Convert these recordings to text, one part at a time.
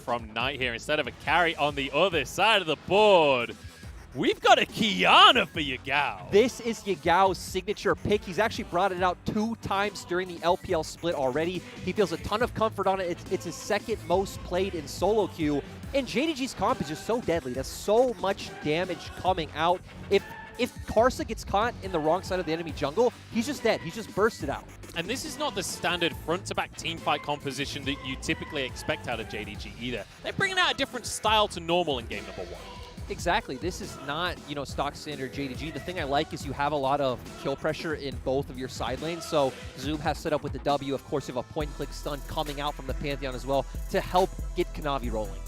from Knight here instead of a carry on the other side of the board. We've got a Qiyana for Yagao. This is Yagao's signature pick. He's actually brought it out 2 times during the LPL split already. He feels a ton of comfort on it. It's his second most played in solo queue. And JDG's comp is just so deadly. There's so much damage coming out. If Karsa gets caught in the wrong side of the enemy jungle, he's just dead. He's just bursted out. And this is not the standard front-to-back teamfight composition that you typically expect out of JDG either. They're bringing out a different style to normal in game number 1. Exactly. This is not, stock standard JDG. The thing I like is you have a lot of kill pressure in both of your side lanes. So Zoom has set up with the W. Of course, you have a point-and-click stun coming out from the Pantheon as well to help get Kanavi rolling.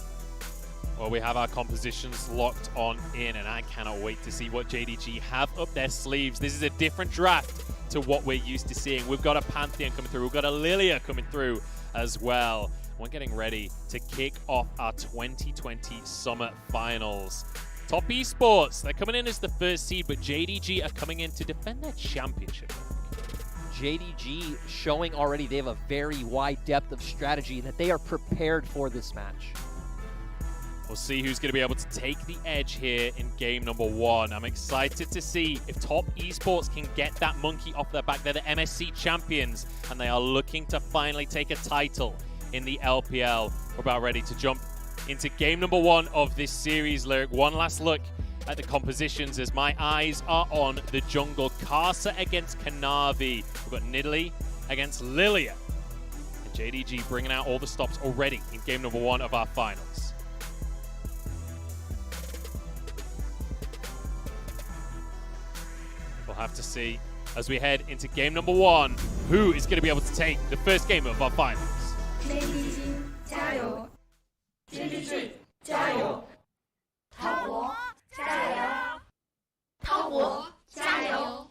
Well, we have our compositions locked on in, and I cannot wait to see what JDG have up their sleeves. This is a different draft to what we're used to seeing. We've got a Pantheon coming through. We've got a Lillia coming through as well. We're getting ready to kick off our 2020 Summer Finals. Top Esports, they're coming in as the first seed, but JDG are coming in to defend their championship. JDG showing already they have a very wide depth of strategy and that they are prepared for this match. We'll see who's going to be able to take the edge here in game number 1. I'm excited to see if Top Esports can get that monkey off their back. They're the MSC champions, and they are looking to finally take a title in the LPL. We're about ready to jump into game number 1 of this series, Lyric. One last look at the compositions as my eyes are on the jungle. Karsa against Kanavi. We've got Nidalee against Lillia. And JDG bringing out all the stops already in game number 1 of our finals. We'll have to see as we head into game number 1 who is going to be able to take the first game of our finals. JDG 加油 JDG 加油 滔博加油 滔博加油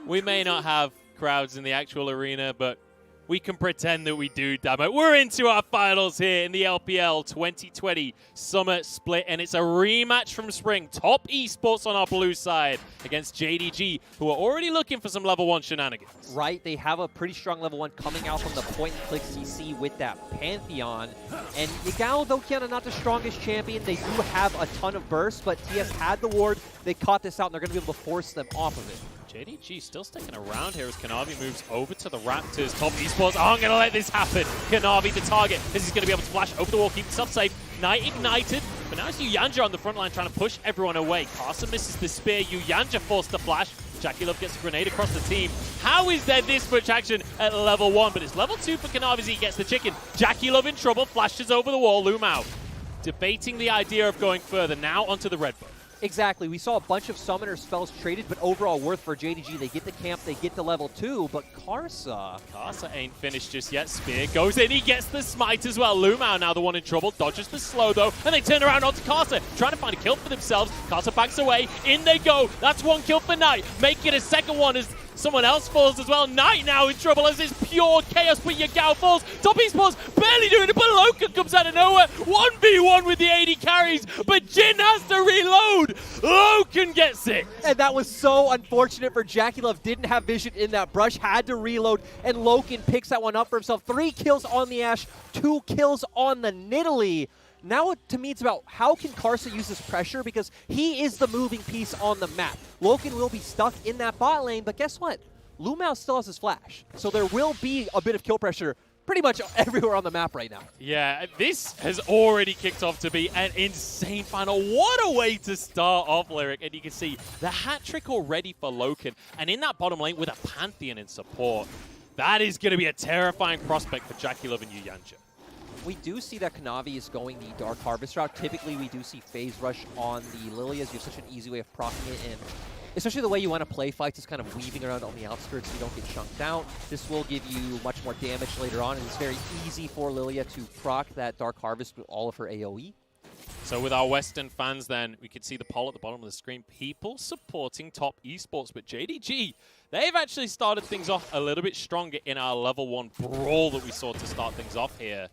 We may not have crowds in the actual arena, but we can pretend that we do, damn it. We're into our finals here in the LPL 2020 Summer Split, and it's a rematch from Spring. Top Esports on our blue side against JDG, who are already looking for some level 1 shenanigans. Right, they have a pretty strong level 1 coming out from the point-and-click CC with that Pantheon. And Yagao, though Qiyana not the strongest champion, they do have a ton of burst, but TS had the ward. They caught this out, and they're going to be able to force them off of it. JDG still sticking around here as Kanavi moves over to the Raptors. Top Esports aren't going to let this happen. Kanavi the target. This is going to be able to flash over the wall, keep himself safe. Knight ignited, but now it's yuyanjia on the front line trying to push everyone away. Karsa misses the spear. yuyanjia forced the flash. JackeyLove gets a grenade across the team. How is there this much action at level 1? But it's level 2 for Kanavi as he gets the chicken. JackeyLove in trouble, flashes over the wall. LvMao debating the idea of going further. Now onto the red buff. Exactly. We saw a bunch of summoner spells traded, but overall worth for JDG. They get the camp, they get the level 2, but Karsa ain't finished just yet. Spear goes in, he gets the smite as well. LvMao now the one in trouble, dodges the slow though, and they turn around onto Karsa, trying to find a kill for themselves. Karsa backs away, in they go. That's 1 kill for Knight. Make it a second one as someone else falls as well. Knight now in trouble as it's pure chaos, but Yagao falls. Top Esports barely doing it, but LoKen comes out of nowhere. 1v1 with the AD carries, but Jhin has to reload. LoKen gets it. And that was so unfortunate for JackeyLove. Didn't have vision in that brush, had to reload, and LoKen picks that one up for himself. 3 kills on the Ashe, 2 kills on the Nidalee. Now, to me, it's about how can Karsa use this pressure, because he is the moving piece on the map. LoKen will be stuck in that bot lane, but guess what? LvMao still has his flash, so there will be a bit of kill pressure pretty much everywhere on the map right now. Yeah, this has already kicked off to be an insane final. What a way to start off, Lyric. And you can see the hat trick already for LoKen, and in that bottom lane with a Pantheon in support. That is going to be a terrifying prospect for JackeyLove and yuyanjia. We do see that Kanavi is going the Dark Harvest route. Typically, we do see Phase Rush on the Lillias. You have such an easy way of proccing it, and especially the way you want to play fights is kind of weaving around on the outskirts so you don't get chunked out. This will give you much more damage later on, and it's very easy for Lillia to proc that Dark Harvest with all of her AoE. So with our Western fans then, we could see the poll at the bottom of the screen. People supporting Top Esports, but JDG, they've actually started things off a little bit stronger in our level 1 brawl that we saw to start things off here.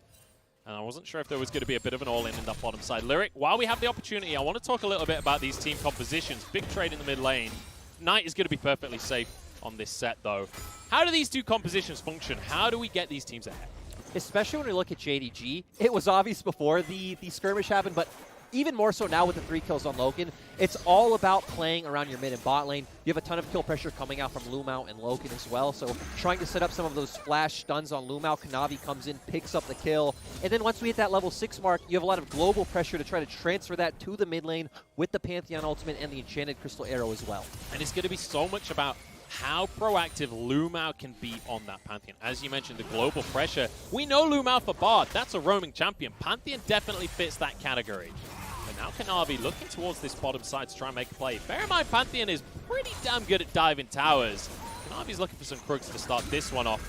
And I wasn't sure if there was going to be a bit of an all-in that bottom side. Lyric, while we have the opportunity, I want to talk a little bit about these team compositions. Big trade in the mid lane. Knight is going to be perfectly safe on this set, though. How do these two compositions function? How do we get these teams ahead? Especially when we look at JDG, it was obvious before the skirmish happened, but even more so now with the 3 kills on LoKen. It's all about playing around your mid and bot lane. You have a ton of kill pressure coming out from LvMao and LoKen as well, so trying to set up some of those flash stuns on LvMao. Kanavi comes in, picks up the kill, and then once we hit that level 6 mark, you have a lot of global pressure to try to transfer that to the mid lane with the Pantheon ultimate and the Enchanted Crystal Arrow as well. And it's going to be so much about how proactive LvMao can be on that Pantheon. As you mentioned, the global pressure. We know LvMao for Bard. That's a roaming champion. Pantheon definitely fits that category. But now Kanavi looking towards this bottom side to try and make a play. Bear in mind, Pantheon is pretty damn good at diving towers. Kanavi's looking for some crooks to start this one off.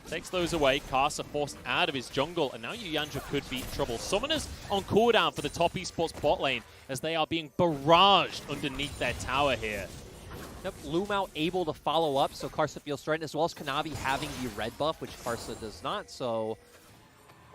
Takes those away. Karsa forced out of his jungle, and now yuyanjia could be in trouble. Summoners on cooldown for the top esports bot lane as they are being barraged underneath their tower here. Yep, LvMao able to follow up, so Karsa feels threatened, as well as Kanavi having the red buff, which Karsa does not, so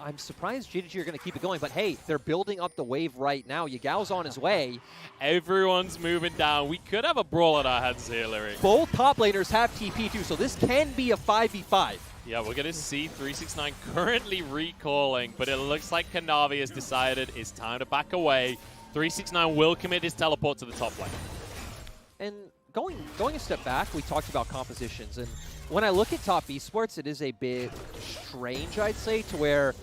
I'm surprised JDG are going to keep it going, but hey, they're building up the wave right now. Yagao's on his way. Everyone's moving down. We could have a brawl at our hands here, Lyric. Both top laners have TP too, so this can be a 5v5. Yeah, we're going to see 369 currently recalling, but it looks like Kanavi has decided it's time to back away. 369 will commit his teleport to the top lane. And going a step back, we talked about compositions, and when I look at top esports, it is a bit strange, I'd say, to where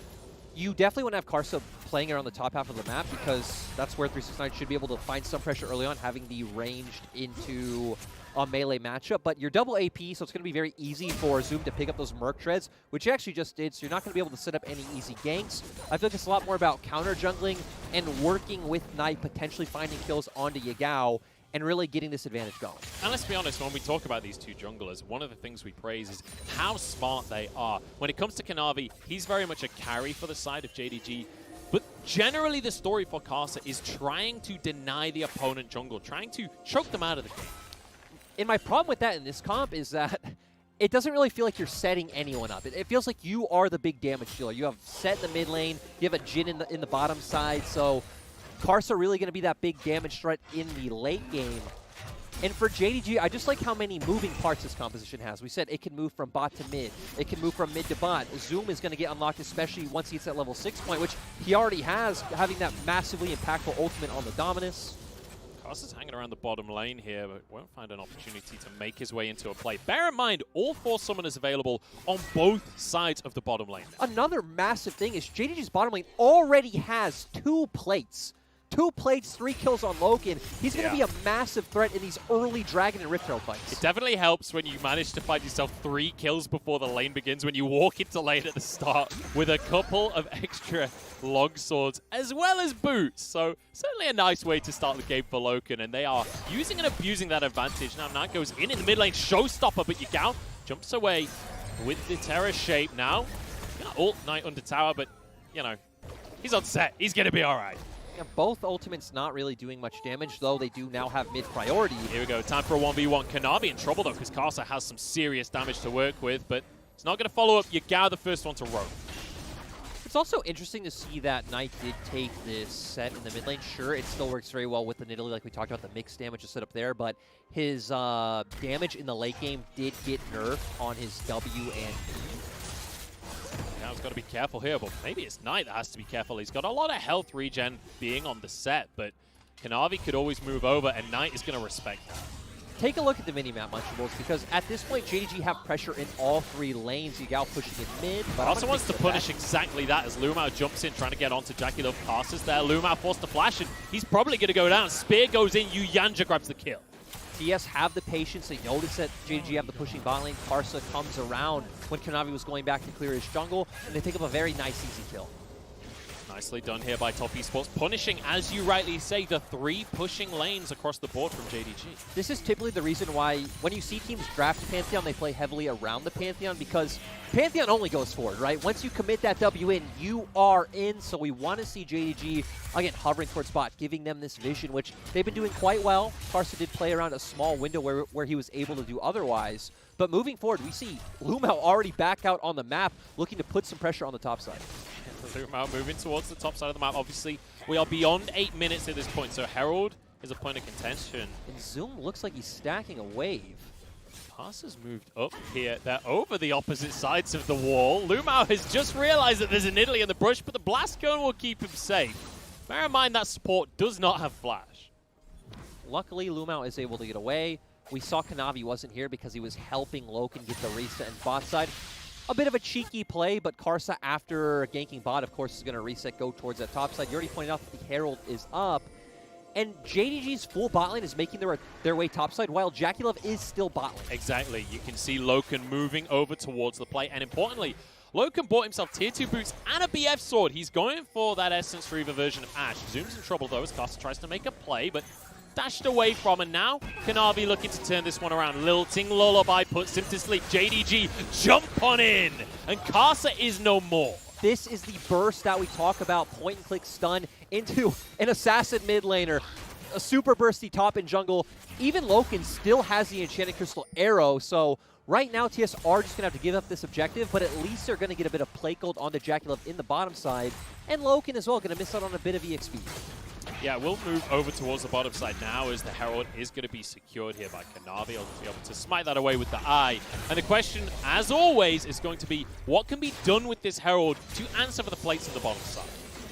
you definitely want to have Karsa playing around the top half of the map, because that's where 369 should be able to find some pressure early on, having the ranged into a melee matchup. But you're double AP, so it's going to be very easy for Zoom to pick up those Merc Treads, which he actually just did, so you're not going to be able to set up any easy ganks. I feel like it's a lot more about counter jungling and working with Knight, potentially finding kills onto Yagao, and really getting this advantage going. And let's be honest, when we talk about these two junglers, one of the things we praise is how smart they are. When it comes to Kanavi, he's very much a carry for the side of JDG, but generally the story for Karsa is trying to deny the opponent jungle, trying to choke them out of the game. And my problem with that in this comp is that it doesn't really feel like you're setting anyone up. It feels like you are the big damage dealer. You have Sett in the mid lane, you have a Jhin in the bottom side, so Karsa really going to be that big damage threat in the late game. And for JDG, I just like how many moving parts this composition has. We said it can move from bot to mid. It can move from mid to bot. Zoom is going to get unlocked, especially once he hits that level 6 point, which he already has, having that massively impactful ultimate on the Dominus. Karsa's hanging around the bottom lane here, but won't find an opportunity to make his way into a play. Bear in mind, all 4 summoners available on both sides of the bottom lane. Another massive thing is JDG's bottom lane already has 2 plates. 2 plates, 3 kills on LoKen. He's going to be a massive threat in these early Dragon and Rift Herald fights. It definitely helps when you manage to find yourself 3 kills before the lane begins, when you walk into lane at the start with a couple of extra long swords as well as boots. So certainly a nice way to start the game for LoKen, and they are using and abusing that advantage. Now Knight goes in the mid lane, showstopper, but Yagao jumps away with the Terror shape now. Gonna ult Knight under tower, but you know, he's on Sett. He's going to be all right. Yeah, both ultimates not really doing much damage, though they do now have mid priority. Here we go, time for a 1v1. Kanavi in trouble, though, because Karsa has some serious damage to work with, but it's not going to follow up. Yagao, the first one to roam. It's also interesting to see that Knight did take this Sett in the mid lane. Sure, it still works very well with the Nidalee, like we talked about, the mixed damage is set up there, but his damage in the late game did get nerfed on his W and E. Now he's got to be careful here, but maybe it's Knight that has to be careful. He's got a lot of health regen being on the Sett, but Kanavi could always move over, and Knight is going to respect that. Take a look at the minimap, Munchables, because at this point, JDG have pressure in all 3 lanes. Yagao pushing in mid. But also wants to punish exactly that as LvMao jumps in, trying to get onto JackeyLove. Karsa's there. LvMao forced to flash, and he's probably going to go down. Spear goes in. yuyanjia grabs the kill. TES have the patience. They notice that JDG have the pushing bot lane. Karsa comes around when Kanavi was going back to clear his jungle, and they pick up a very nice, easy kill. Nicely done here by Top Esports, punishing, as you rightly say, the 3 pushing lanes across the board from JDG. This is typically the reason why when you see teams draft Pantheon, they play heavily around the Pantheon, because Pantheon only goes forward, right? Once you commit that W in, you are in. So we want to see JDG, again, hovering towards bot, giving them this vision, which they've been doing quite well. Karsa did play around a small window where he was able to do otherwise. But moving forward, we see LvMao already back out on the map, looking to put some pressure on the top side. LvMao moving towards the top side of the map. Obviously, we are beyond 8 minutes at this point, so Herald is a point of contention. And Zoom looks like he's stacking a wave. Karsa's moved up here. They're over the opposite sides of the wall. LvMao has just realized that there's a Nidalee in the brush, but the blast cone will keep him safe. Bear in mind that support does not have flash. Luckily, LvMao is able to get away. We saw Kanavi wasn't here because he was helping LoKen get the reset in bot side. A bit of a cheeky play, but Karsa, after ganking bot, of course, is going to reset, go towards that top side. You already pointed out that the Herald is up. And JDG's full bot lane is making their way topside, while JackeyLove is still bot lane. Exactly. You can see LoKen moving over towards the play. And importantly, LoKen bought himself tier 2 boots and a BF sword. He's going for that Essence Reaver version of Ashe. Zoom's in trouble, though, as Karsa tries to make a play, but dashed away from, and now Kanavi looking to turn this one around. Lilting Lullaby puts him to sleep. JDG jump on in, and Karsa is no more. This is the burst that we talk about, point and click stun into an assassin mid laner, a super bursty top and jungle. Even LoKen still has the Enchanted Crystal Arrow, so right now TS are just going to have to give up this objective, but at least they're going to get a bit of play gold onto JackeyLove in the bottom side, and LoKen as well going to miss out on a bit of EXP. Yeah, we'll move over towards the bottom side now as the Herald is going to be secured here by Kanavi. He'll be able to smite that away with the eye. And the question, as always, is going to be what can be done with this Herald to answer for the plates on the bottom side?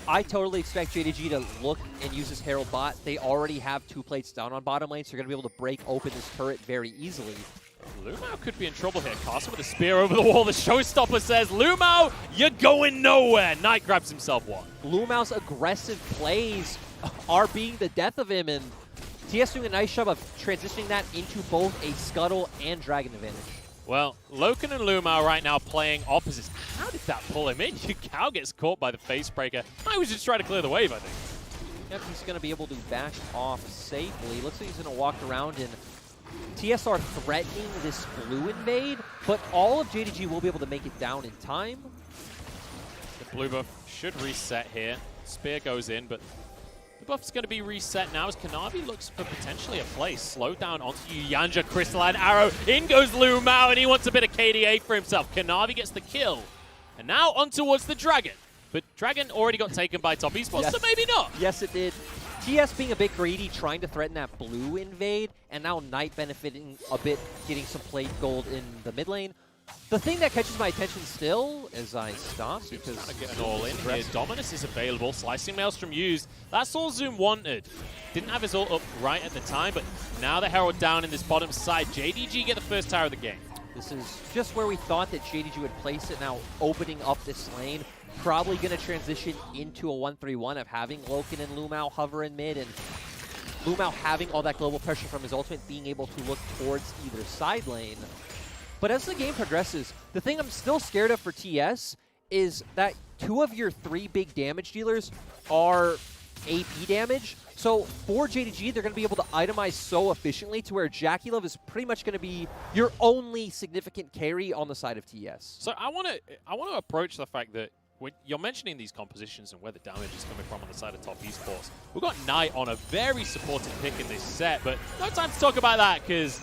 I totally expect JDG to look and use this Herald bot. They already have 2 plates down on bottom lane, so you're going to be able to break open this turret very easily. LvMao could be in trouble here. Karsa with a spear over the wall. The showstopper says, LvMao, you're going nowhere. Knight grabs himself one. LvMao's aggressive plays are being the death of him, and TS doing a nice job of transitioning that into both a scuttle and dragon advantage. Well, LoKen and LvMao right now playing opposites. How did that pull him in? Yagao gets caught by the face breaker. I was just trying to clear the wave, I think. Yep, he's going to be able to back off safely. Looks like he's going to walk around, and TSR threatening this blue invade, but all of JDG will be able to make it down in time. The blue buff should reset here. Spear goes in, but the buff's going to be reset now as Kanavi looks for potentially a play. Slow down onto yuyanjia, Crystalline Arrow. In goes LvMao, and he wants a bit of KDA for himself. Kanavi gets the kill. And now on towards the Dragon. But Dragon already got taken by Top Esports, Yes. so maybe not. Yes, it did. TS being a bit greedy, trying to threaten that blue invade, and now Knight benefiting a bit, getting some plate gold in the mid lane. The thing that catches my attention still as I stop, because Trying to get an all in here. Dominus is available. Slicing Maelstrom used. That's all Zoom wanted. Didn't have his ult up right at the time, but now the Herald down in this bottom side. JDG get the first tower of the game. this is just where we thought that JDG would place it, now opening up this lane. Probably going to transition into a 1-3-1 of having LoKen and LvMao hover in mid, and LvMao having all that global pressure from his ultimate, being able to look towards either side lane. But as the game progresses, the thing I'm still scared of for TS is that 2 of your 3 big damage dealers are AP damage. So for JDG, they're going to be able to itemize so efficiently to where JackeyLove is pretty much going to be your only significant carry on the side of TS. So I want to approach the fact that when you're mentioning these compositions and where the damage is coming from on the side of Top Esports, we've got Knight on a very supportive pick in this set, but no time to talk about that because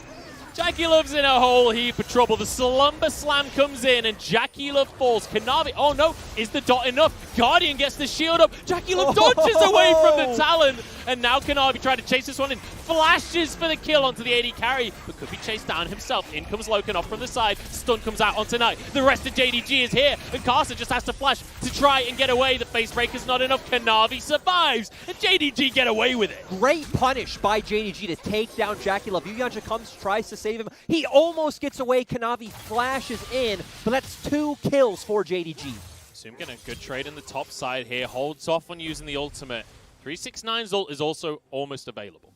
JackeyLove's in a whole heap of trouble. The Slumber Slam comes in and JackeyLove falls. Kanavi, oh no, is the dot enough? Guardian gets the shield up. JackeyLove dodges away from the Talon. And now Kanavi trying to chase this one in. Flashes for the kill onto the AD carry, but could be chased down himself. In comes LoKen off from the side. Stun comes out onto Knight. The rest of JDG is here, and Karsa just has to flash to try and get away. The face breaker's not enough. Kanavi survives, and JDG get away with it. Great punish by JDG to take down JackeyLove. yuyanjia comes, tries to save him. He almost gets away. Kanavi flashes in, but that's 2 kills for JDG. Zoom getting a good trade in the top side here. Holds off on using the ultimate. 369's ult is also almost available.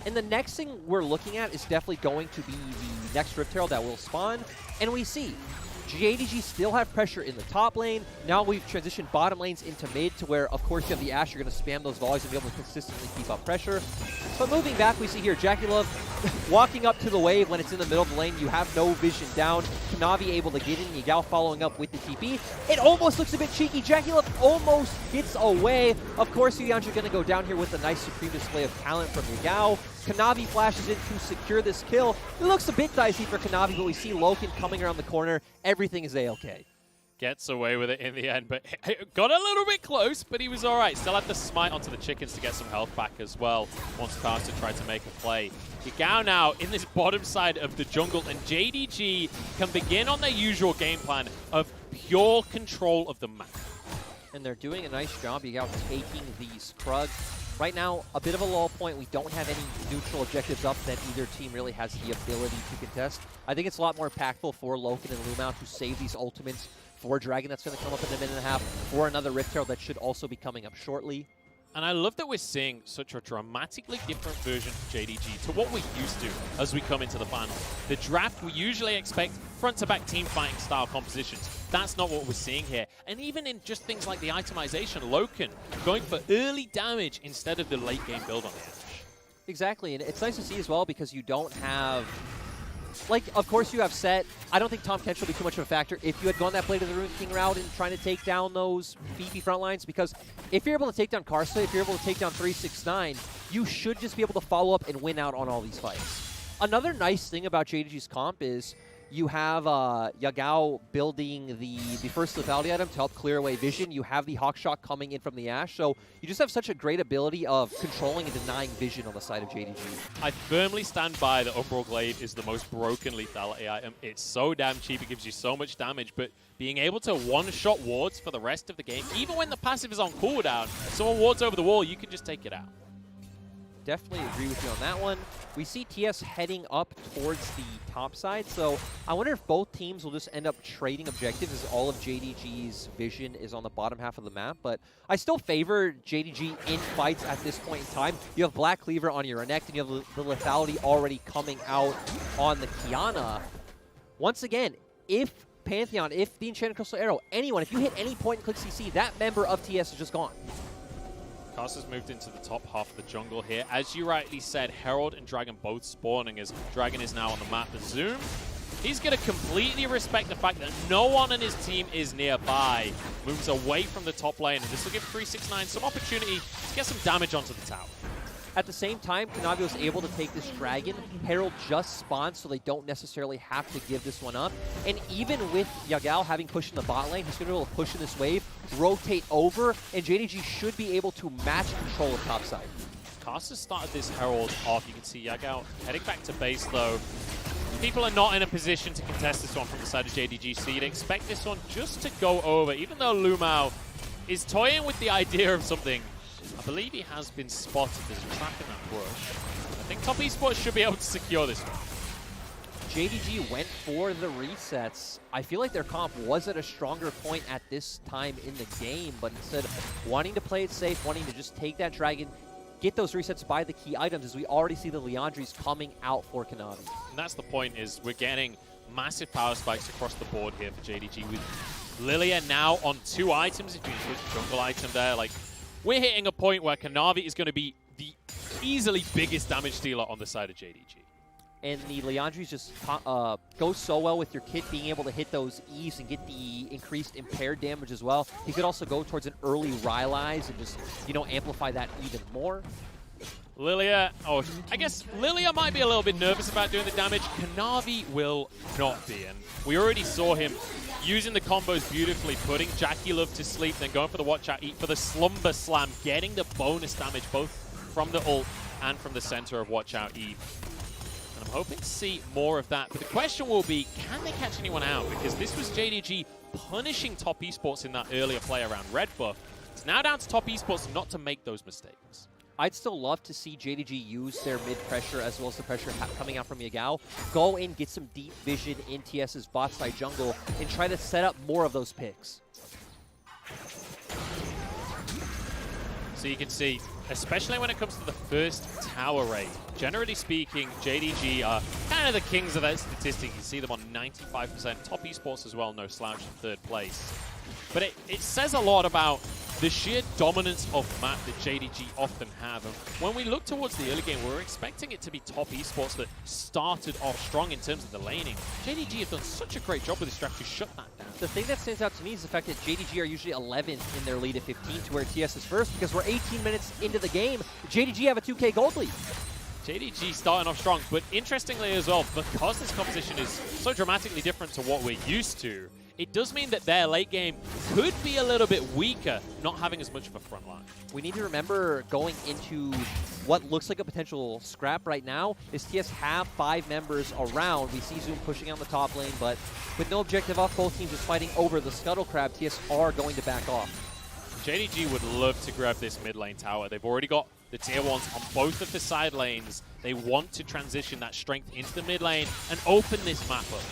And the next thing we're looking at is definitely going to be the next Rift Herald that will spawn. And we see JDG still have pressure in the top lane. Now we've transitioned bottom lanes into mid to where, of course, you have the Ashe. You're going to spam those volleys and be able to consistently keep up pressure. But moving back, we see here JackeyLove walking up to the wave when it's in the middle of the lane. You have no vision down. Kanavi able to get in. Yagao following up with the TP. It almost looks a bit cheeky. JackeyLove almost gets away. Of course, yuyanjia going to go down here with a nice supreme display of talent from Yagao. Kanavi flashes in to secure this kill. It looks a bit dicey for Kanavi, but we see LoKen coming around the corner. Everything is A-OK. Gets away with it in the end, but got a little bit close, but he was all right. Still had the smite onto the chickens to get some health back as well once Karsa tried to make a play. Yagao now in this bottom side of the jungle, and JDG can begin on their usual game plan of pure control of the map. And they're doing a nice job, Yagao taking these Krug. Right now, a bit of a lull point. We don't have any neutral objectives up that either team really has the ability to contest. I think it's a lot more impactful for LoKen and LvMao to save these ultimates for Dragon that's going to come up in a minute and a half, for another Rift Herald that should also be coming up shortly. And I love that we're seeing such a dramatically different version of JDG to what we're used to as we come into the final. The draft, we usually expect front-to-back team fighting style compositions. That's not what we're seeing here. And even in just things like the itemization, LoKen going for early damage instead of the late game build on the Ashe. Exactly, and it's nice to see as well because you don't have... Like, of course you have Sett. I don't think Tahm Kench will be too much of a factor if you had gone that Blade of the Ruined King route and trying to take down those beefy front lines, because if you're able to take down Karsa, if you're able to take down 369, you should just be able to follow up and win out on all these fights. Another nice thing about JDG's comp is you have Yagao building the first lethality item to help clear away vision. You have the Hawkshot coming in from the Ashe, so you just have such a great ability of controlling and denying vision on the side of JDG. I firmly stand by that Umbral Glaive is the most broken lethality item. It's so damn cheap, it gives you so much damage, but being able to one-shot wards for the rest of the game, even when the passive is on cooldown, if someone wards over the wall, you can just take it out. Definitely agree with you on that one. We see TS heading up towards the top side, so I wonder if both teams will just end up trading objectives as all of JDG's vision is on the bottom half of the map, but I still favor JDG in fights at this point in time. You have Black Cleaver on your Renekton, you have the lethality already coming out on the Qiyana. Once again, if Pantheon, if the Enchanted Crystal Arrow, anyone, if you hit any point and click CC, that member of TS is just gone. Karsa's moved into the top half of the jungle here. As you rightly said, Herald and Dragon both spawning as Dragon is now on the map. The Zoom, he's going to completely respect the fact that no one on his team is nearby. Moves away from the top lane, and this will give 369 some opportunity to get some damage onto the tower. At the same time, Kanavi was able to take this Dragon. Herald just spawned, so they don't necessarily have to give this one up. And even with Yagao having pushed in the bot lane, he's going to be able to push in this wave, rotate over, and JDG should be able to match control of top side. Karsa started this Herald off. You can see Yagao heading back to base, though. People are not in a position to contest this one from the side of JDG, so you'd expect this one just to go over, even though LvMao is toying with the idea of something. I believe he has been spotted. There's a trap in that bush. I think Top Esports should be able to secure this one. JDG went for the resets. I feel like their comp was at a stronger point at this time in the game, but instead wanting to play it safe, wanting to just take that Dragon, get those resets by the key items, as we already see the Liandry's coming out for Kanavi. And that's the point, is we're getting massive power spikes across the board here for JDG, with Lillia now on 2 items. If you switch jungle item there, like, we're hitting a point where Kanavi is going to be the easily biggest damage dealer on the side of JDG. And the Liandry's just go so well with your kit being able to hit those Eves and get the increased impaired damage as well. He could also go towards an early Rylai's and just, you know, amplify that even more. Lillia, oh, I guess Lillia might be a little bit nervous about doing the damage. Kanavi will not be, and we already saw him using the combos beautifully, putting JackeyLove to sleep, then going for the watch out, eat for the slumber slam, getting the bonus damage both from the ult and from the center of watch out Eve. And I'm hoping to see more of that, but the question will be, can they catch anyone out? Because this was JDG punishing Top Esports in that earlier play around red buff. It's now down to Top Esports not to make those mistakes. I'd still love to see JDG use their mid-pressure as well as the pressure coming out from Yagao. Go in, get some deep vision in TS's bot side jungle, and try to set up more of those picks. So you can see, especially when it comes to the first tower raid, generally speaking, JDG are kind of the kings of that statistic. You see them on 95%. Top Esports as well, no slouch in third place. But it says a lot about the sheer dominance of map that JDG often have. And when we look towards the early game, we're expecting it to be Top Esports that started off strong in terms of the laning. JDG have done such a great job with this strategy to shut that down. The thing that stands out to me is the fact that JDG are usually 11th in their lead at 15 to where TS is first, because we're 18 minutes into the game. JDG have a 2K gold lead. JDG starting off strong, but interestingly as well, because this composition is so dramatically different to what we're used to, it does mean that their late game could be a little bit weaker, not having as much of a front line. We need to remember going into what looks like a potential scrap right now is TS have 5 members around. We see Zoom pushing on the top lane, but with no objective off, both teams is fighting over the Scuttle Crab. TS are going to back off. JDG would love to grab this mid lane tower. They've already got the tier 1s on both of the side lanes. They want to transition that strength into the mid lane and open this map up.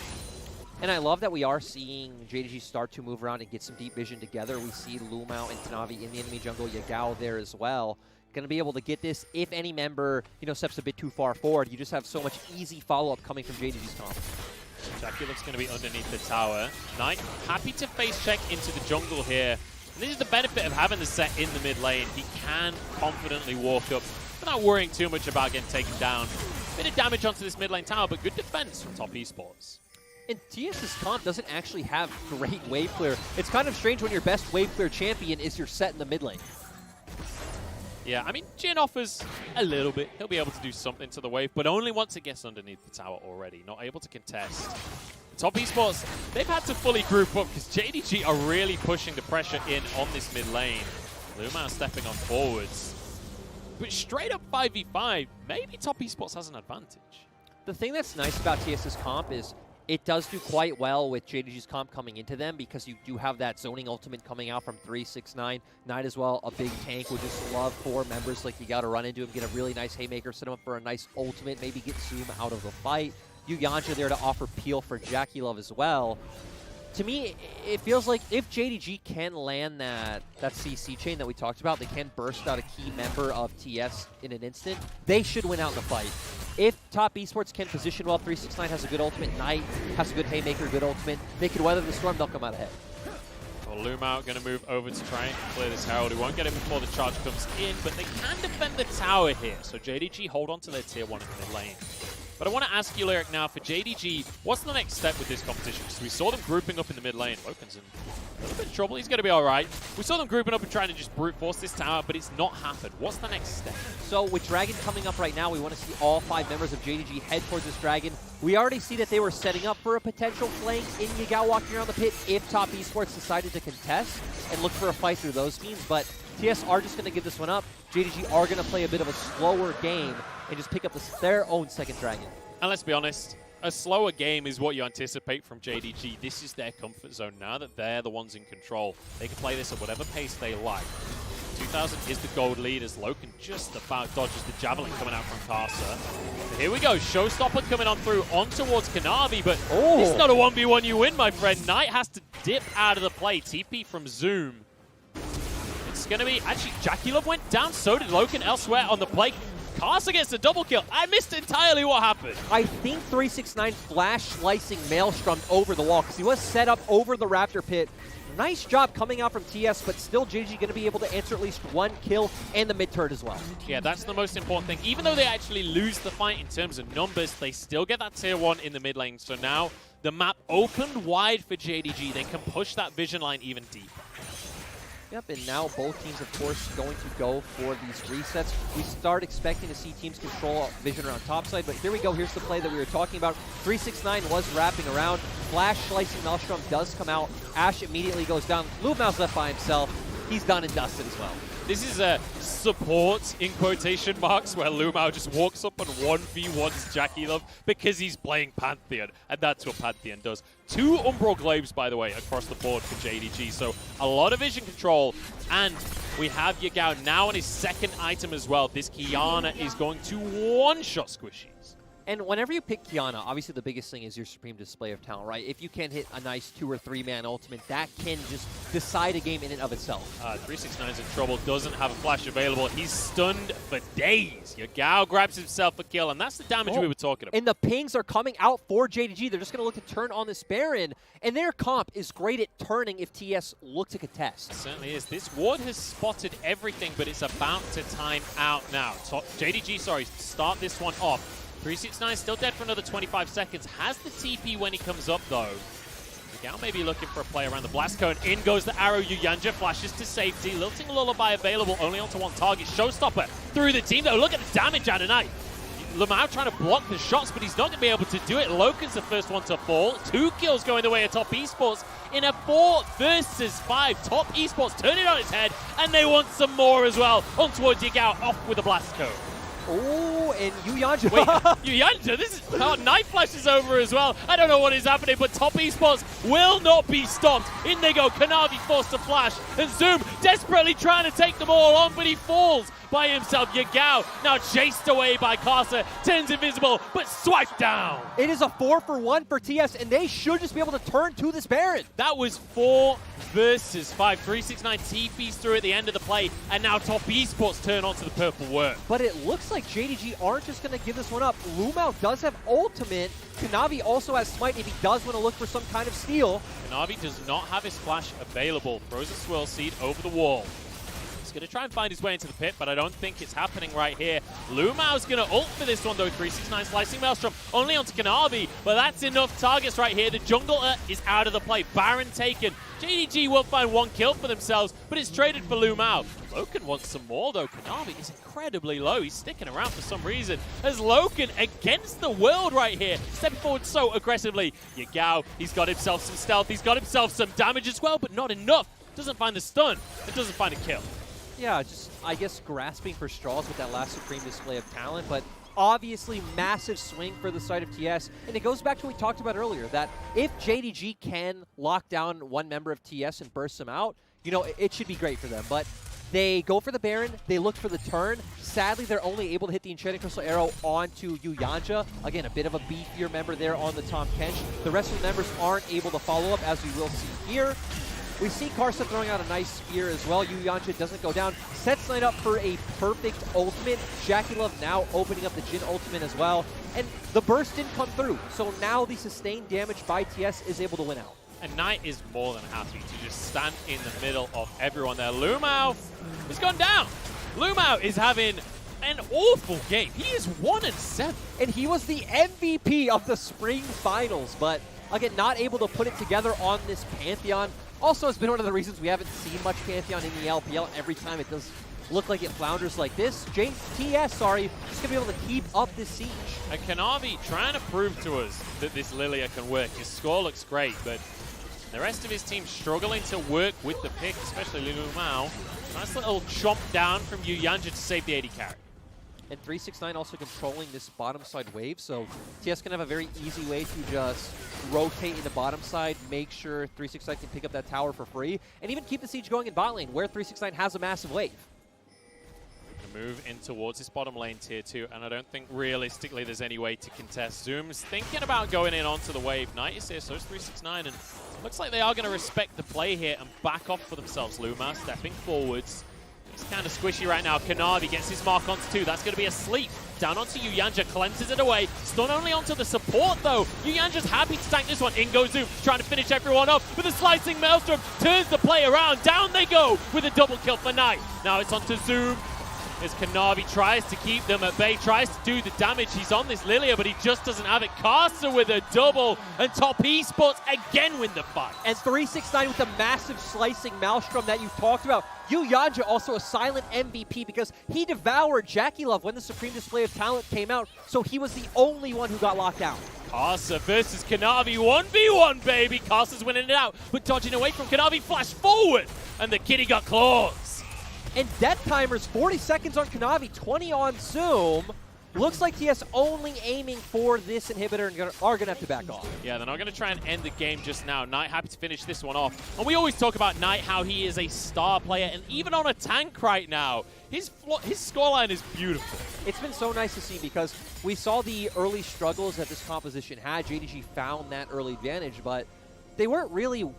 And I love that we are seeing JDG start to move around and get some deep vision together. We see LvMao and Kanavi in the enemy jungle, Yagao there as well. Going to be able to get this if any member, steps a bit too far forward. You just have so much easy follow-up coming from JDG's comp. JackeyLove's going to be underneath the tower. Knight happy to face check into the jungle here. And this is the benefit of having the Sett in the mid lane. He can confidently walk up without worrying too much about getting taken down. Bit of damage onto this mid lane tower, but good defense from Top Esports. And TS's comp doesn't actually have great wave clear. It's kind of strange when your best wave clear champion is your Sett in the mid lane. Yeah, I mean, Jhin offers a little bit. He'll be able to do something to the wave, but only once it gets underneath the tower already. Not able to contest. Top Esports, they've had to fully group up because JDG are really pushing the pressure in on this mid lane. LvMao stepping on forwards. But straight up 5v5, maybe Top Esports has an advantage. The thing that's nice about TS's comp is it does do quite well with JDG's comp coming into them because you do have that zoning ultimate coming out from 369. Knight as well, a big tank. Would just love 4 members like you got to run into him, get a really nice haymaker, set him up for a nice ultimate, maybe get Zoom out of the fight. yuyanjia there to offer peel for JackeyLove as well. To me, it feels like if JDG can land that CC chain that we talked about, they can burst out a key member of TS in an instant, they should win out in the fight. If Top Esports can position well, 369 has a good ultimate, Knight has a good haymaker, good ultimate, they could weather the storm, they'll come out ahead. Well, LvMao going to move over to try and clear this Herald. He won't get it before the charge comes in, but they can defend the tower here. So JDG hold on to their tier 1 in the mid lane. But I want to ask you, Lyric, now for JDG, what's the next step with this competition? Because we saw them grouping up in the mid lane. LoKen's in a little bit of trouble. He's going to be all right. We saw them grouping up and trying to just brute force this tower, but it's not happened. What's the next step? So with Dragon coming up right now, we want to see all 5 members of JDG head towards this Dragon. We already see that they were setting up for a potential flank in Yagao walking around the pit if Top Esports decided to contest and look for a fight through those means. But TS are just going to give this one up. JDG are going to play a bit of a slower game and just pick up their own second Dragon. And let's be honest, a slower game is what you anticipate from JDG. This is their comfort zone now that they're the ones in control. They can play this at whatever pace they like. 2000 is the gold lead as LoKen just about dodges the javelin coming out from Karsa. So here we go, Showstopper coming on through on towards Kanavi, but it's not a 1v1 you win, my friend. Knight has to dip out of the play. TP from Zoom. It's going to be, actually, JackeyLove went down, so did LoKen elsewhere on the play. Karsa gets a double kill. I missed entirely what happened. I think 369 flash slicing Maelstrom'd over the wall because he was set up over the Raptor pit. Nice job coming out from TS, but still JDG going to be able to answer at least 1 kill and the mid turret as well. Yeah, that's the most important thing. Even though they actually lose the fight in terms of numbers, they still get that tier 1 in the mid lane. So now the map opened wide for JDG. They can push that vision line even deeper. Yep, and now both teams, of course, going to go for these resets. We start expecting to see teams control vision around topside, but here we go. Here's the play that we were talking about. 369 was wrapping around. Flash slicing Maelstrom does come out. Ashe immediately goes down. LvMao's left by himself. He's done and dusted as well. This is a support in quotation marks where LvMao just walks up and 1v1s JackeyLove because he's playing Pantheon, and that's what Pantheon does. 2 Umbral Glaives, by the way, across the board for JDG, so a lot of vision control, and we have Yagao now on his second item as well. This Qiyana is going to one-shot Squishies. And whenever you pick Qiyana, obviously the biggest thing is your supreme display of talent, right? If you can hit a nice 2 or 3 man ultimate, that can just decide a game in and of itself. 369's in trouble, doesn't have a flash available. He's stunned for days. Yagao grabs himself a kill, and that's the damage we were talking about. And the pings are coming out for JDG. They're just going to look to turn on this Baron, and their comp is great at turning if TS look to contest. It certainly is. This ward has spotted everything, but it's about to time out now. JDG, sorry, start this one off. 369 still dead for another 25 seconds. Has the TP when he comes up, though. Yagao may be looking for a play around the blast cone. In goes the arrow. yuyanjia flashes to safety. Lilting Lullaby available only onto one target. Showstopper through the team, though. Look at the damage out of night. LvMao trying to block the shots, but he's not going to be able to do it. LoKen's the first one to fall. 2 kills going the way of Top Esports in a 4 versus 5. Top Esports turn it on its head, and they want some more as well. On towards Yagao, off with the blast cone. Oh, and yuyanjia. Wait, yuyanjia, this is how Knife flashes over as well. I don't know what is happening, but Top Esports will not be stopped. In they go, Kanavi forced to flash, and Zoom desperately trying to take them all on, but he falls by himself. Yagao now chased away by Karsa, turns invisible, but swiped down. It is a 4-for-1 for TS, and they should just be able to turn to this Baron. That was 4 versus 5. 369 TPs through at the end of the play, and now Top Esports turn onto the purple worm. But it looks like JDG aren't just going to give this one up. LvMao does have ultimate. Kanavi also has smite if he does want to look for some kind of steal. Kanavi does not have his flash available. Throws a swirl seed over the wall. Going to try and find his way into the pit, but I don't think it's happening right here. LvMao's going to ult for this one, though. 369 slicing Maelstrom only onto Kanavi, but that's enough targets right here. The jungler is out of the play. Baron taken. JDG will find 1 kill for themselves, but it's traded for LvMao. LoKen wants some more, though. Kanavi is incredibly low. He's sticking around for some reason. As LoKen against the world right here, stepping forward so aggressively. Yagao, he's got himself some stealth. He's got himself some damage as well, but not enough. Doesn't find the stun. It doesn't find a kill. Yeah, just, I guess, grasping for straws with that last supreme display of talent, but obviously massive swing for the side of TS. And it goes back to what we talked about earlier, that if JDG can lock down one member of TS and burst them out, you know, it should be great for them. But they go for the Baron, they look for the turn. Sadly, they're only able to hit the Enchanted Crystal Arrow onto yuyanjia. Again, a bit of a beefier member there on the Tahm Kench. The rest of the members aren't able to follow up, as we will see here. We see Karsa throwing out a nice spear as well. yuyanjia doesn't go down. Sett's lined up for a perfect ultimate. JackeyLove now opening up the Jhin ultimate as well. And the burst didn't come through. So now the sustained damage by TS is able to win out. And Knight is more than happy to just stand in the middle of everyone there. LvMao has gone down. LvMao is having an awful game. He is 1-7. And he was the MVP of the spring finals. But again, not able to put it together on this Pantheon. Also, has been one of the reasons we haven't seen much Pantheon in the LPL. Every time it does look like it flounders like this. TS, just going to be able to keep up this siege. And Kanavi trying to prove to us that this Lillia can work. His score looks great, but the rest of his team struggling to work with the pick, especially LvMao. Nice little chomp down from yuyanjia to save the AD carry. And 369 also controlling this bottom side wave, so TS can have a very easy way to just rotate in the bottom side, make sure 369 can pick up that tower for free, and even keep the siege going in bot lane, where 369 has a massive wave. Move in towards this bottom lane tier 2, and I don't think realistically there's any way to contest. Zoom's thinking about going in onto the wave. Knight is here, so is 369, and looks like they are going to respect the play here and back off for themselves. LvMao stepping forwards. It's kind of squishy right now. Kanavi gets his mark onto 2. That's going to be a sleep. Down onto yuyanjia, cleanses it away. Stun only onto the support, though. yuyanjia's happy to tank this one. In goes Zoom, trying to finish everyone off with a slicing Maelstrom. Turns the play around. Down they go with a double kill for Knight. Now it's onto Zoom. As Kanavi tries to keep them at bay, tries to do the damage. He's on this Lillia, but he just doesn't have it. Karsa with a double, and Top Esports again win the fight. And 369 with the massive slicing Maelstrom that you talked about. yuyanjia also a silent MVP because he devoured JackeyLove when the Supreme Display of Talent came out, so he was the only one who got locked down. Karsa versus Kanavi, 1v1, baby. Karsa's winning it out, but dodging away from Kanavi, flash forward, and the kitty got claws. And death timers, 40 seconds on Kanavi, 20 on Zoom. Looks like TS only aiming for this inhibitor and are going to have to back off. Yeah, they're not going to try and end the game just now. Knight happy to finish this one off. And we always talk about Knight, how he is a star player, and even on a tank right now, his scoreline is beautiful. It's been so nice to see because we saw the early struggles that this composition had. JDG found that early advantage, but they weren't really...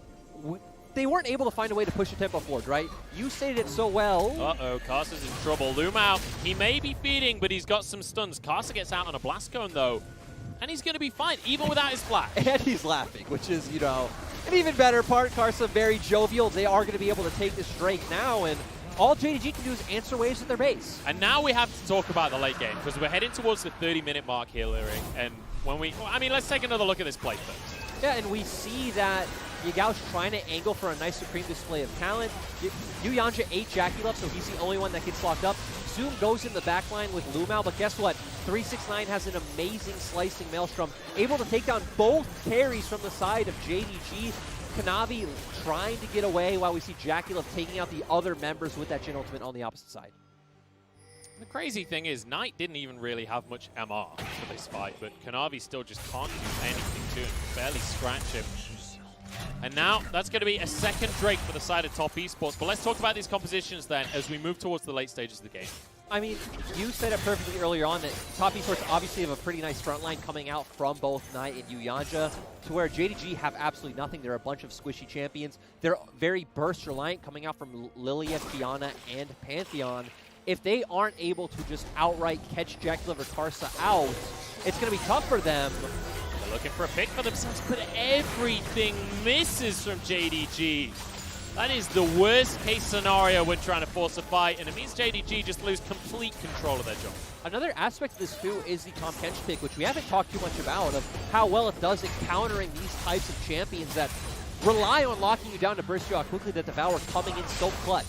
They weren't able to find a way to push the tempo forward, right? You stated it so well. Uh-oh, Karsa's in trouble. LvMao, he may be feeding, but he's got some stuns. Karsa gets out on a blast cone, though, and he's going to be fine, even without his flash. And he's laughing, which is, you know, an even better part. Karsa very jovial. They are going to be able to take this Drake now, and all JDG can do is answer waves at their base. And now we have to talk about the late game, because we're heading towards the 30-minute mark here, Lyric. And when we... Well, I mean, let's take another look at this play first. Yeah, and we see that Yagao's trying to angle for a nice supreme display of talent. yuyanjia ate JackeyLove, so he's the only one that gets locked up. Zoom goes in the backline with LvMao, but guess what? 369 has an amazing slicing Maelstrom, able to take down both carries from the side of JDG. Kanavi trying to get away while we see JackeyLove taking out the other members with that Jhin ultimate on the opposite side. The crazy thing is, Knight didn't even really have much MR for this fight, but Kanavi still just can't do anything to him, barely scratch him. And now, that's going to be a second Drake for the side of Top Esports. But let's talk about these compositions then as we move towards the late stages of the game. I mean, you said it perfectly earlier on that Top Esports obviously have a pretty nice front line coming out from both Knight and yuyanjia, to where JDG have absolutely nothing. They're a bunch of squishy champions. They're very burst reliant coming out from Lillia, Qiyana, and Pantheon. If they aren't able to just outright catch JackeyLove or Karsa out, it's going to be tough for them. They're looking for a pick for themselves, but everything misses from JDG. That is the worst case scenario when trying to force a fight, and it means JDG just lose complete control of their job. Another aspect of this too is the Tahm Kench pick, which we haven't talked too much about, of how well it does at countering these types of champions that rely on locking you down to burst you out quickly. That Devour coming in so clutch.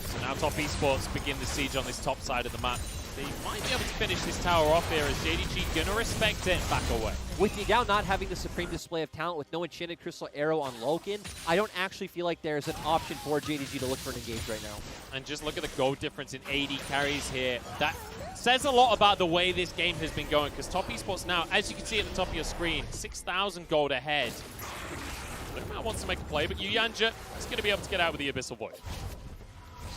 So now Top Esports begin the siege on this top side of the map. They might be able to finish this tower off here as JDG gonna respect it and back away. With Yagao not having the supreme display of talent, with no enchanted crystal arrow on LoKen, I don't actually feel like there's an option for JDG to look for an engage right now. And just look at the gold difference in AD carries here. That says a lot about the way this game has been going, because Top Esports now, as you can see at the top of your screen, 6,000 gold ahead. LvMao wants to make a play, but yuyanjia is going to be able to get out with the Abyssal Void.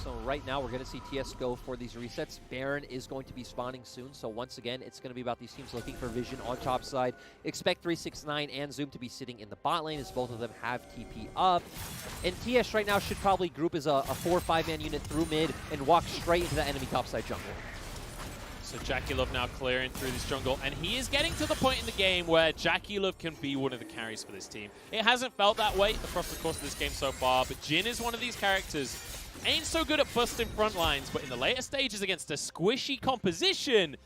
So right now we're going to see TS go for these resets. Baron is going to be spawning soon, so once again it's going to be about these teams looking for vision on top side. Expect 369 and Zoom to be sitting in the bot lane as both of them have TP up. And TS right now should probably group as a 4 or 5 man unit through mid and walk straight into the enemy topside jungle. So JackeyLove now clearing through this jungle, and he is getting to the point in the game where JackeyLove can be one of the carries for this team. It hasn't felt that way across the course of this game so far, but Jhin is one of these characters. Ain't so good at busting front lines, but in the later stages against a squishy composition,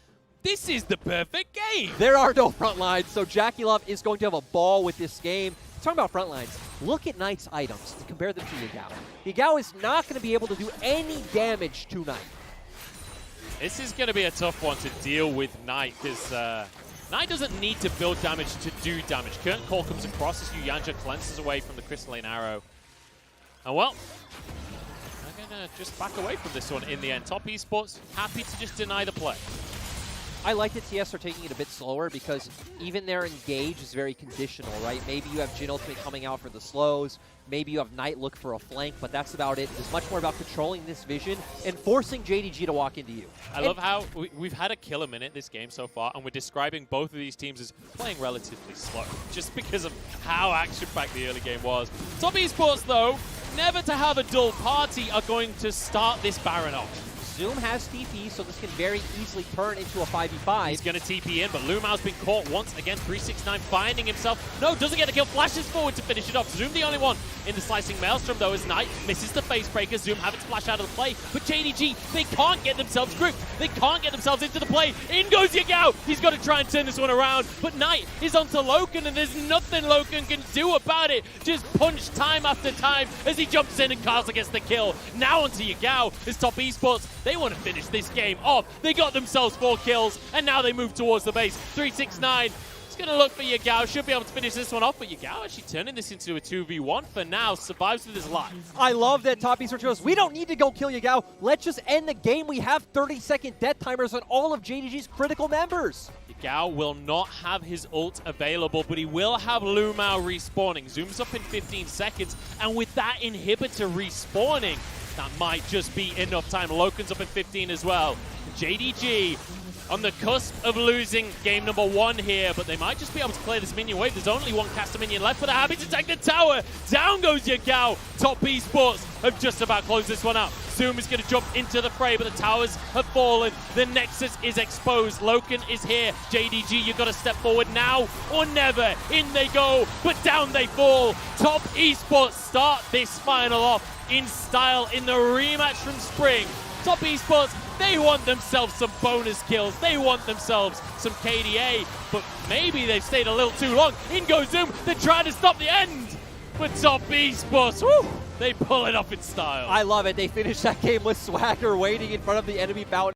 this is the perfect game. There are no front lines, so JackeyLove is going to have a ball with this game. Talking about front lines, look at Knight's items and compare them to Yagao. Yagao is not going to be able to do any damage to Knight. This is going to be a tough one to deal with Knight, because Knight doesn't need to build damage to do damage. Curtain Call comes across as yuyanjia cleanses away from the crystalline arrow. And well, they're going to just back away from this one in the end. Top Esports happy to just deny the play. I like that TS are taking it a bit slower because even their engage is very conditional, right? Maybe you have Jhin ultimate coming out for the slows. Maybe you have Knight look for a flank, but that's about it. It's much more about controlling this vision and forcing JDG to walk into you. I love how we've had a killer minute this game so far, and we're describing both of these teams as playing relatively slow, just because of how action-packed the early game was. Top Esports, though, never to have a dull party, are going to start this Baron off. Zoom has TP, so this can very easily turn into a 5v5. He's going to TP in, but LvMao's been caught once again. 369 finding himself. No, doesn't get the kill. Flashes forward to finish it off. Zoom the only one in the slicing Maelstrom, though, as Knight misses the face breaker. Zoom having to flash out of the play, but JDG, they can't get themselves grouped. They can't get themselves into the play. In goes Yagao. He's got to try and turn this one around, but Knight is onto LoKen, and there's nothing LoKen can do about it. Just punch time after time as he jumps in and Karsa gets the kill. Now onto Yagao as Top Esports. They want to finish this game off. They got themselves 4 kills, and now they move towards the base. 369 It's going to look for Yagao. Should be able to finish this one off, but Yagao actually turning this into a 2v1 for now. Survives with his life. I love that top Esports goes, we don't need to go kill Yagao. Let's just end the game. We have 30-second death timers on all of JDG's critical members. Yagao will not have his ult available, but he will have LvMao respawning. Zooms up in 15 seconds, and with that inhibitor respawning, that might just be enough time. LoKen's up in 15 as well. JDG on the cusp of losing game number 1 here, but they might just be able to clear this minion wave. There's only one caster minion left, but they're happy to take the tower. Down goes Yagao. Top Esports have just about closed this one out. Zoom is going to jump into the fray, but the towers have fallen. The Nexus is exposed. LoKen is here. JDG, you've got to step forward now or never. In they go, but down they fall. Top Esports start this final off in style in the rematch from Spring. Top Esports, they want themselves some bonus kills. They want themselves some KDA, but maybe they've stayed a little too long. In goes Zoom. They're trying to stop the end. But Top Esports, woo, they pull it off in style. I love it. They finish that game with swagger waiting in front of the enemy fountain.